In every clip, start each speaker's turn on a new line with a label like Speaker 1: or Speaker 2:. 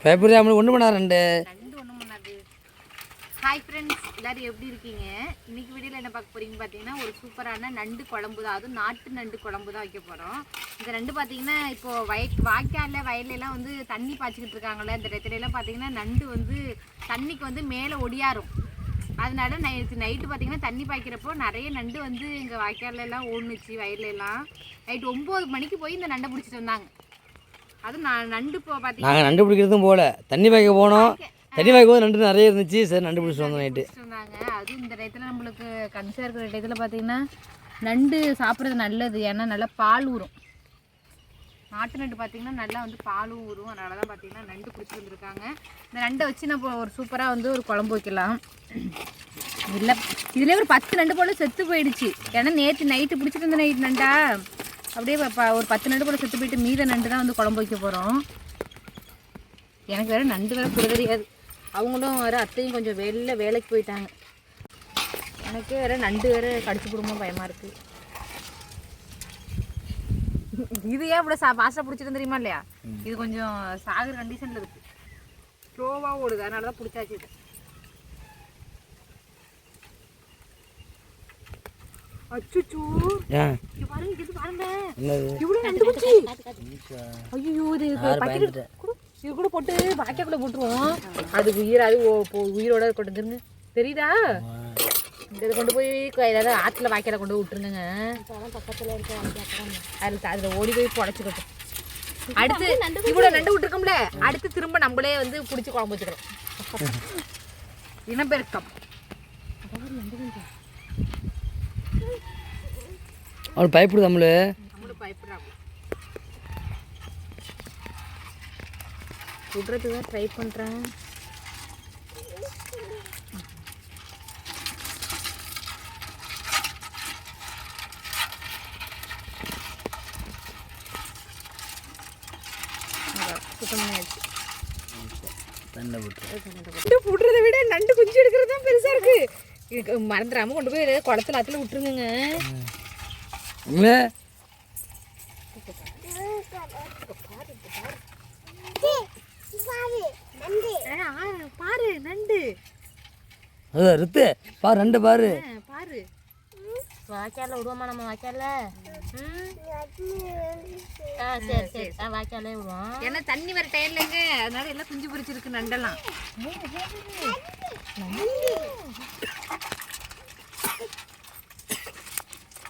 Speaker 1: பயப்படி நம்மளுக்கு ஒன்று பண்ணாது ரெண்டு
Speaker 2: ஒன்றும் பண்ணாது. ஹாய் ஃப்ரெண்ட்ஸ், எல்லோரும் எப்படி இருக்கீங்க? இன்றைக்கி வீடியோவில் என்ன பார்க்க போகிறீங்கன்னு பார்த்தீங்கன்னா, ஒரு சூப்பரான நண்டு குழம்பு தான். அதுவும் நாட்டு நண்டு குழம்பு தான் வைக்க போகிறோம். இந்த நண்டு பார்த்தீங்கன்னா இப்போது வாய்க்காலில் வயல்லாம் வந்து தண்ணி பாய்ச்சிக்கிட்டு இருக்காங்கள்ல, இந்த இடத்துலலாம் பார்த்தீங்கன்னா நண்டு வந்து தண்ணிக்கு வந்து மேலே ஒடியாரும். அதனால நைட்டு பார்த்தீங்கன்னா தண்ணி பாய்க்கிறப்போ நிறைய நண்டு வந்து எங்கள் வாய்க்காலெல்லாம் ஓடுனுச்சு. வயல்லாம் நைட்டு 9 மணிக்கு போய் இந்த நண்டை பிடிச்சிட்டு வந்தாங்க. அதுவும் நண்டு பார்த்தீங்கன்னா
Speaker 1: நாங்கள் நண்டு பிடிக்கிறதும் போகல, தண்ணி பாய்க்க போனோம். தண்ணி பாய்க்கும் போது நண்டு நிறைய இருந்துச்சு. சரி, நண்டு பிடிச்சிட்டு வந்தோம் நைட்டு.
Speaker 2: அதுவும் இந்த டயத்தில் நம்மளுக்கு கன்சியாக இருக்கிற டயத்தில் பார்த்தீங்கன்னா நண்டு சாப்பிட்றது நல்லது. ஏன்னா நல்லா பால் ஊறும். நாட்டு நண்டு பார்த்தீங்கன்னா நல்லா வந்து பாலும் ஊறும். அதனால தான் பார்த்தீங்கன்னா நண்டு பிடிச்சி வந்துருக்காங்க. இந்த நண்டை வச்சு நம்ம ஒரு சூப்பராக வந்து ஒரு குழம்பு வைக்கலாம். இல்லை, இதுலேயே ஒரு 10 நண்டு போல் செத்து போயிடுச்சு. ஏன்னா நேற்று நைட்டு பிடிச்சிட்டு இருந்த நைட்டு நண்டா அப்படியே ஒரு 10 நண்டு போல் செத்து போயிட்டு மீத நண்டு தான் வந்து குழம்பு வைக்க போகிறோம். எனக்கு வேறு நண்டு வேறு கூட தெரியாது. அவங்களும் வேறு அத்தையும் கொஞ்சம் வேலைக்கு போயிட்டாங்க. எனக்கே வேறு நண்டு வேறு கடிச்சு குடும்பம் பயமாக இருக்குது. இது ஏன் இப்படி பாஸ்டாக பிடிச்சிட்டு தெரியுமா இல்லையா? இது கொஞ்சம் சாகுற கண்டிஷனில் இருக்குது. ஸ்லோவாக ஓடுது, அதனால தான் பிடிச்சாச்சு. இது அச்சுச்சூ பாருங்க, இது பாருங்க இவ்வளோ நண்டு பிடிச்சி. ஐயோ, இது கூட போட்டு பாக்கியக்குள்ளே போட்டுருவோம். அது உயிரோட கொண்டு தெரியுதா? இதை கொண்டு போய் ஏதாவது ஆற்றுல வாய்க்கால கொண்டு போய் விட்டுருங்க. பக்கத்தில் இருக்க அதில் ஓடி போய் புடச்சிக்கட்டும். அடுத்து இவ்வளோ நண்டு விட்டுருக்கோம்ல, அடுத்து திரும்ப நம்மளே வந்து பிடிச்சி குழம்பு வச்சுக்கிறோம். இனப்பெருக்கம்.
Speaker 1: அவள் பயப்படுது. நம்மளும்
Speaker 2: பயப்படுறாங்க. விடுறதுக்கு தான் ட்ரை பண்ணுறேன். விடுறத விட நண்டு குஞ்சு எடுக்கிறது தான் பெருசாக இருக்குது. மறந்துடாமல் கொண்டு போய் குளத்துல ஆற்றுல விட்டுருங்க. பாரு நண்டு,
Speaker 1: ரித்து பாரு, நண்டு பாரு
Speaker 2: பாரு. வாய்க்கால விடுவோமா நம்ம? வாய்க்கால சரி சரி, வாய்க்காலே விடுவோம். ஏன்னா தண்ணி வர டயர்லங்க, அதனால எல்லாம் குஞ்சு பிடிச்சிருக்கு நண்டெல்லாம்.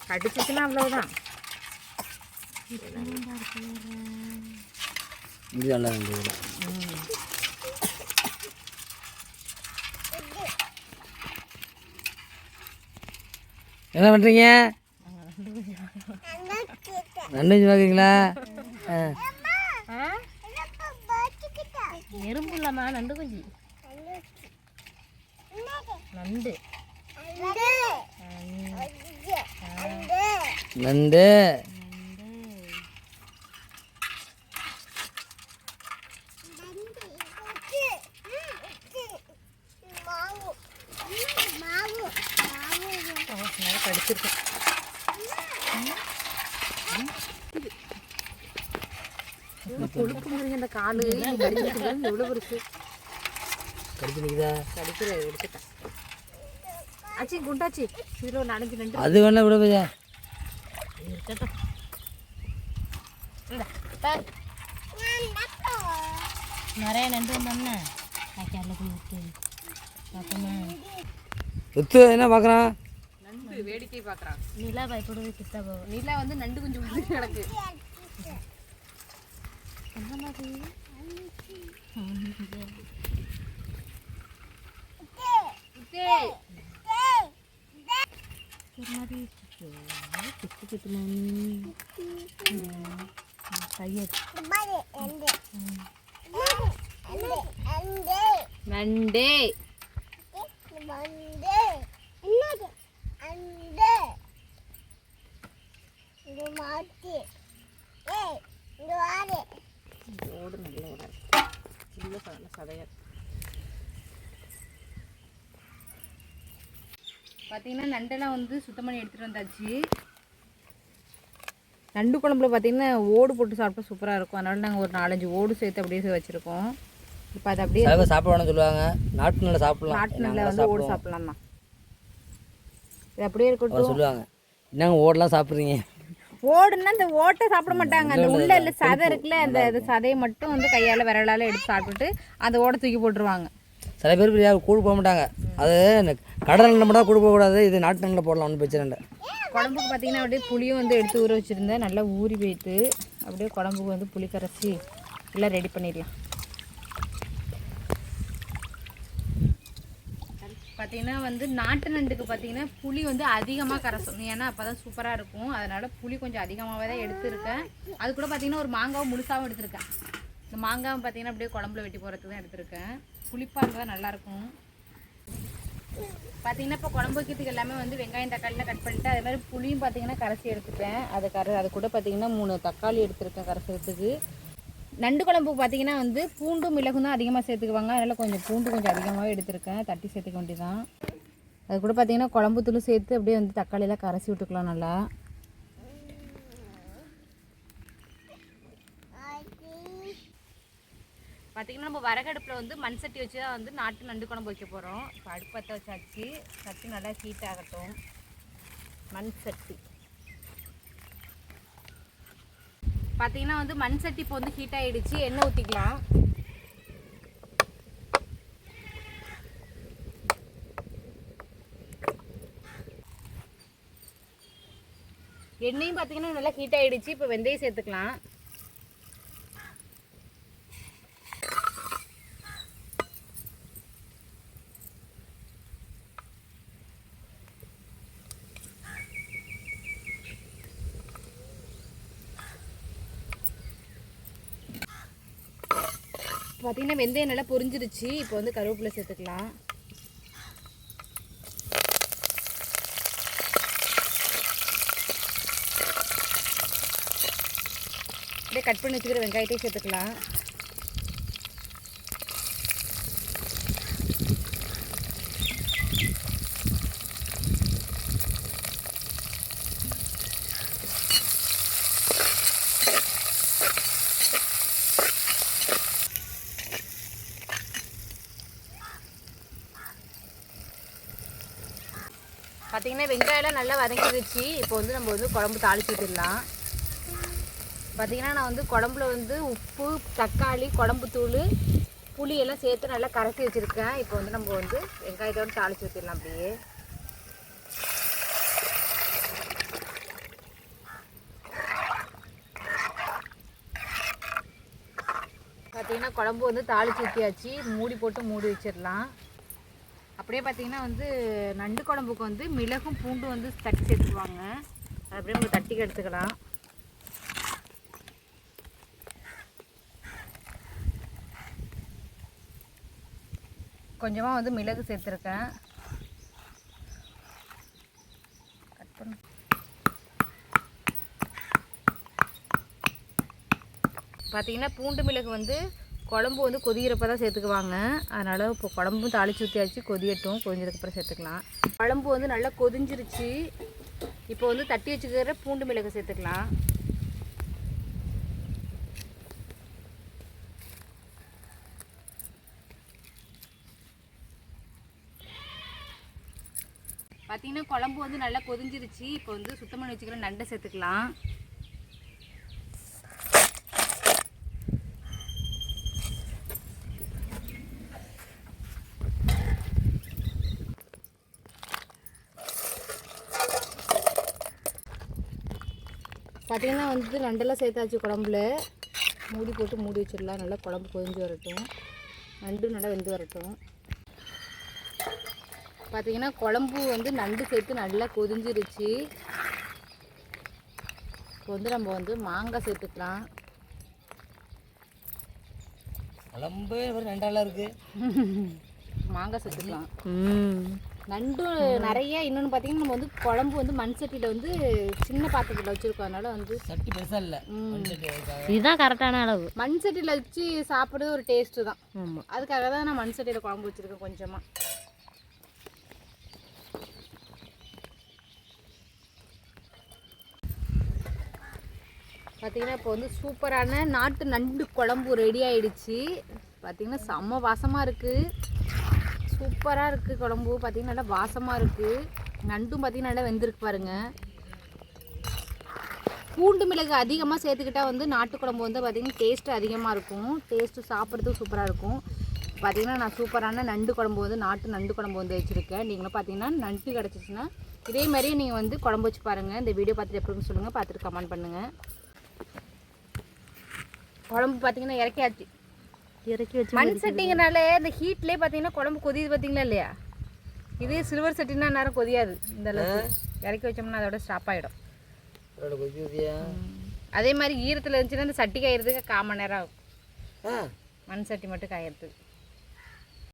Speaker 2: கடிச்சிச்சுன்னா அவ்வளவுதான்.
Speaker 1: என்ன பண்ணுறீங்க? நண்டு பார்க்குறீங்களா?
Speaker 2: எறும்பு இல்லாமா நண்டு குஞ்சு. நண்டு
Speaker 1: நண்டு
Speaker 2: கடிச்சிருக்கேன். கொழுப்பு மாதிரி அந்த காலு எவ்வளோ பெருசு
Speaker 1: கடிச்சிருக்குதா?
Speaker 2: கடிக்கிற எடுத்துட்டேன். ஆச்சி குண்டாச்சி, இதில் ஒரு 4 நண்டு.
Speaker 1: அது வேணா விட போயா
Speaker 2: இருக்கட்டும். நிறைய நண்டு வந்தோம்னா வாய்க்காலில் போய் விட்டு பார்த்தோம்னா
Speaker 1: வித்து என்ன பார்க்குறான்?
Speaker 2: நண்டு வேடிக்கை பார்க்குறான். நிலா பயப்படுறது கிட்ட போகும். நிலா வந்து நண்டு கொஞ்சம் வந்து கிடக்கு. அந்த மாதிரி நண்டே ஓடு நல்ல ஓட சதையா பார்த்தீங்கன்னா நண்டெல்லாம் வந்து சுத்தம் பண்ணி எடுத்துகிட்டு வந்தாச்சு. நண்டு குழம்புல பார்த்தீங்கன்னா ஓடு போட்டு சாப்பிட்டா சூப்பராக இருக்கும். அதனால நாங்கள் ஒரு 4-5 ஓடு சேர்த்து அப்படியே வச்சுருக்கோம். இப்போ அது அப்படியே
Speaker 1: சில பேர் சாப்பிடணும்னு சொல்லுவாங்க. நாட்டு நல்லா சாப்பிடலாம்.
Speaker 2: நாட்டு நெல்லை வந்து ஓடு சாப்பிட்லாம் தான். இது அப்படியே இருக்கட்டும்.
Speaker 1: சொல்லுவாங்க என்னங்க ஓடெல்லாம் சாப்பிட்றீங்க?
Speaker 2: ஓடுன்னா இந்த ஓட்டை சாப்பிட மாட்டாங்க. அந்த உள்ள இல்லை சதை இருக்குல்ல, அந்த சதையை மட்டும் வந்து கையால் விரலால் எடுத்து சாப்பிட்டுட்டு அந்த ஓடை தூக்கி போட்டுருவாங்க.
Speaker 1: சில பேர் யாரும் கூழ் போட மாட்டாங்க. அது கடல் நெல்லை மட்டும் கூழ் போடக்கூடாது. இது நாட்டு நெல்லை போடலாம், ஒன்றும் பிரச்சனை இல்லை.
Speaker 2: குழம்புக்கு பார்த்தீங்கன்னா அப்படியே புளியும் வந்து எடுத்து ஊற வச்சுருந்தேன். நல்லா ஊறி போயிட்டு அப்படியே குழம்புக்கு வந்து புளி கரைச்சி எல்லாம் ரெடி பண்ணிடலாம். பார்த்தீங்கன்னா வந்து நாட்டு நண்டுக்கு பார்த்தீங்கன்னா புளி வந்து அதிகமாக கரைசணும். ஏன்னா அப்போ தான் சூப்பராக இருக்கும். அதனால் புளி கொஞ்சம் அதிகமாகவே தான் எடுத்துருக்கேன். அது கூட பார்த்தீங்கன்னா ஒரு மாங்காவும் முழுசாகவும் எடுத்திருக்கேன். இந்த மாங்காவை பார்த்தீங்கன்னா அப்படியே குழம்புல வெட்டி போகிறதுக்கு தான் எடுத்திருக்கேன். புளிப்பாக இருந்தால் நல்லாயிருக்கும். பார்த்தீங்கன்னா இப்போ குழம்பு வைக்கிறதுக்கு எல்லாமே வந்து வெங்காயம் தக்காளிலாம் கட் பண்ணிட்டு அதே மாதிரி புளியும் பார்த்தீங்கன்னா கரைச்சி எடுத்துப்பேன். அது கூட பார்த்தீங்கன்னா 3 தக்காளி எடுத்துருக்கேன் கரைக்கிறதுக்கு. நண்டு குழம்புக்கு பார்த்தீங்கன்னா வந்து பூண்டும் மிளகும் தான் அதிகமாக சேர்த்துக்குவாங்க. அதனால் கொஞ்சம் பூண்டு கொஞ்சம் அதிகமாகவே எடுத்துருக்கேன். தட்டி சேர்த்துக்க வேண்டியதான். அது கூட பார்த்தீங்கன்னா குழம்பு தூள் சேர்த்து அப்படியே வந்து தக்காளியெல்லாம் கரைச்சி விட்டுக்கலாம் நல்லா. பார்த்திங்கன்னா நம்ம வரகடுப்பில் வந்து மண் சட்டி வச்சு தான் வந்து நாட்டு நண்டு குழம்பு வைக்க போகிறோம். இப்போ அடுப்பு பற்ற வச்சாச்சு. சட்டி நல்லா ஹீட் ஆகட்டும். மண் சட்டி பார்த்திங்கன்னா வந்து மண் சட்டி இப்போ வந்து ஹீட் ஆகிடுச்சு. எண்ணெய் ஊற்றிக்கலாம். எண்ணெயும் பார்த்திங்கன்னா நல்லா ஹீட் ஆகிடுச்சு. இப்போ வெந்தயம் சேர்த்துக்கலாம். பார்த்தீங்கன்னா வெந்தயம் நல்லா பொரிஞ்சிருச்சு. இப்போ வந்து கருவேப்பிலை சேர்த்துக்கலாம். அப்படியே கட் பண்ணி வச்சுக்கிற வெங்காயத்தையும் சேர்த்துக்கலாம். பார்த்திங்கன்னா வெங்காயம்லாம் நல்லா வதங்கிடுச்சு. இப்போ வந்து நம்ம வந்து குழம்பு தாளிச்சு விட்டுடலாம். பார்த்திங்கன்னா நான் வந்து குழம்புல வந்து உப்பு, தக்காளி, குழம்பு தூள், புளி எல்லாம் சேர்த்து நல்லா கரைச்சி வச்சுருக்கேன். இப்போ வந்து நம்ம வந்து வெங்காயத்தோடு தாளிச்சு ஊற்றிடலாம். அப்படியே பார்த்திங்கன்னா குழம்பு வந்து தாளிச்சு ஊற்றியாச்சு. மூடி போட்டு மூடி வச்சிடலாம். அப்படியே பார்த்திங்கன்னா வந்து நண்டு குழம்புக்கு வந்து மிளகும் பூண்டும் வந்து தட்டி சேர்த்துக்குவாங்க. அது அப்படியே நம்ம தட்டிக்கு எடுத்துக்கலாம். கொஞ்சமாக வந்து மிளகு சேர்த்துருக்கேன். கட் பண்ண பார்த்திங்கன்னா பூண்டு மிளகு வந்து குழம்பு வந்து கொதிக்கிறப்ப தான் சேர்த்துக்குவாங்க. அதனால் இப்போ குழம்பும் தாளிச்சு ஊற்றியாச்சு. கொதியட்டும். கொதிஞ்சதுக்கப்புறம் சேர்த்துக்கலாம். குழம்பு வந்து நல்லா கொதிஞ்சிருச்சு. இப்போ வந்து தட்டி வச்சுக்கிற பூண்டு மிளகு சேர்த்துக்கலாம். பார்த்திங்கன்னா குழம்பு வந்து நல்லா கொதிஞ்சிருச்சு. இப்போ வந்து சுத்தம் பண்ணி வச்சுக்கிற நண்டை சேர்த்துக்கலாம். பார்த்திங்கன்னா வந்து நண்டெல்லாம் சேர்த்தாச்சு குழம்புல. மூடி போட்டு மூடி வச்சிடலாம். நல்லா குழம்பு கொதிஞ்சு வரட்டும். நண்டு நல்லா வெந்து வரட்டும். பார்த்திங்கன்னா குழம்பு வந்து நண்டு சேர்த்து நல்லா கொதிஞ்சிருச்சு. இப்போ வந்து நம்ம வந்து மாங்காய் சேர்த்துக்கலாம்.
Speaker 1: குழம்பு ஒரு நண்டாலாம் இருக்குது.
Speaker 2: மாங்காய் சேர்த்துக்கலாம். நண்டு நிறைய. இன்னொன்று பார்த்தீங்கன்னா நம்ம வந்து குழம்பு வந்து மண் சட்டியில் வந்து சின்ன பாத்திரத்தில் வச்சுருக்கோம். அதனால் வந்து
Speaker 1: சட்டி பெருசாக இல்லை.
Speaker 3: இதுதான் கரெக்டான அளவு.
Speaker 2: மண் சட்டியில் வச்சு சாப்பிட்றது ஒரு டேஸ்ட்டு தான். அதுக்காக தான் நான் மண் சட்டியில் குழம்பு வச்சுருக்கேன் கொஞ்சமாக. பார்த்தீங்கன்னா இப்போ வந்து சூப்பரான நாட்டு நண்டு குழம்பு ரெடி ஆயிடுச்சு. பார்த்தீங்கன்னா செம்ம வாசமாக இருக்குது, சூப்பராக இருக்குது குழம்பு. பார்த்தீங்கன்னா நல்லா வாசமாக இருக்குது. நண்டும் பார்த்தீங்கன்னா நல்லா வெந்திருக்கு பாருங்கள். பூண்டு மிளகு அதிகமாக சேர்த்துக்கிட்டா வந்து நாட்டு குழம்பு வந்து பார்த்திங்கன்னா டேஸ்ட்டு அதிகமாக இருக்கும், டேஸ்ட்டு சாப்பிட்றதுக்கு சூப்பராக இருக்கும். பார்த்திங்கன்னா நான் சூப்பரான நண்டு குழம்பு வந்து நாட்டு நண்டு குழம்பு வந்து வச்சுருக்கேன். நீங்களும் பார்த்திங்கன்னா நண்டு கிடச்சிச்சின்னா இதே மாதிரியே நீங்கள் வந்து குழம்பு வச்சு பாருங்கள். இந்த வீடியோ பார்த்துட்டு எப்படின்னு சொல்லுங்கள், பார்த்துட்டு கமெண்ட் பண்ணுங்கள். குழம்பு பார்த்திங்கன்னா இறக்கியாச்சு.
Speaker 3: இறக்கி வச்சு
Speaker 2: மண் சட்டிங்கனால இந்த ஹீட்லேயே பார்த்திங்கன்னா குழம்பு கொதியுது பார்த்திங்களா இல்லையா? இதே சில்வர் சட்டினா நேரம் கொதியாது. இந்த அளவுக்கு இறக்கி வச்சோம்னா அதோட ஸ்டாப் ஆகிடும். அதே மாதிரி ஈரத்தில் இருந்துச்சுன்னா இந்த சட்டி காயறதுக்கு 1/4 மணி நேரம் ஆகும். மண் சட்டி மட்டும் காயறதுக்கு.